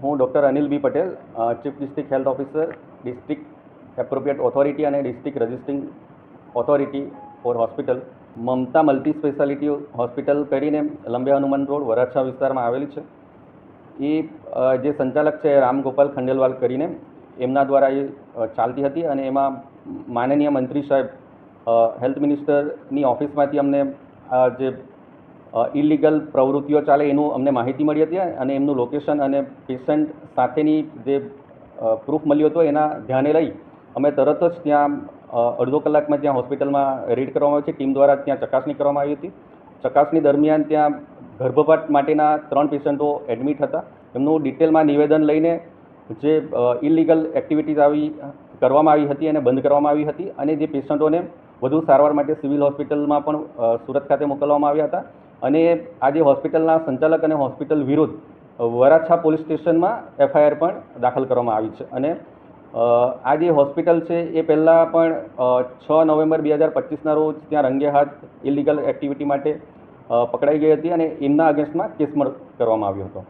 હું doctor Anil B Patel, chief district health officer, district appropriate authority અને district registering authority for hospital, Mamta multi speciality hospital કરીને Lambe Hanuman road Varachha વિસ્તારમાં આવેલી છે. એ જે સંચાલક છે રામગોપાલ ખંડેલવાલ કરીને એમના દ્વારા એ ચાલતી હતી અને એમાં માનનીય મંત્રી સાહેબ હેલ્થ મિનિસ્ટરની ઓફિસમાંથી અમને જે ઇલીગલ પ્રવૃત્તિઓ ચાલે એનું અમને માહિતી મળી હતી અને એમનું લોકેશન અને પેશન્ટ સાથેની જે પ્રૂફ મળ્યું હતું એના ધ્યાને લઈ અમે તરત જ ત્યાં અડધો કલાકમાં ત્યાં હોસ્પિટલમાં રેડ કરવામાં આવી છે. ટીમ દ્વારા ત્યાં ચકાસણી કરવામાં આવી હતી. ચકાસણી દરમિયાન ત્યાં ગર્ભપાત માટેના 3 પેશન્ટો એડમિટ હતા. એમનું ડિટેલમાં નિવેદન લઈને જે ઇલીગલ એક્ટિવિટીઝ કરવામાં આવી હતી અને બંધ કરવામાં આવી હતી અને જે પેશન્ટોને વધુ સારવાર માટે સિવિલ હોસ્પિટલમાં પણ સુરત ખાતે મોકલવામાં આવ્યા હતા. અને આ જે હોસ્પિટલના સંચાલક અને હોસ્પિટલ વિરુદ્ધ વરાછા પોલીસ સ્ટેશનમાં FIR પણ દાખલ કરવામાં આવી છે. અને આ જે હોસ્પિટલ છે એ પહેલાં પણ 6 નવેમ્બર 2025ના રોજ ત્યાં રંગે હાથ ઇલીગલ એક્ટિવિટી માટે પકડાઈ ગઈ હતી અને એમના અગેન્સ્ટમાં કેસ કરવામાં આવ્યો હતો.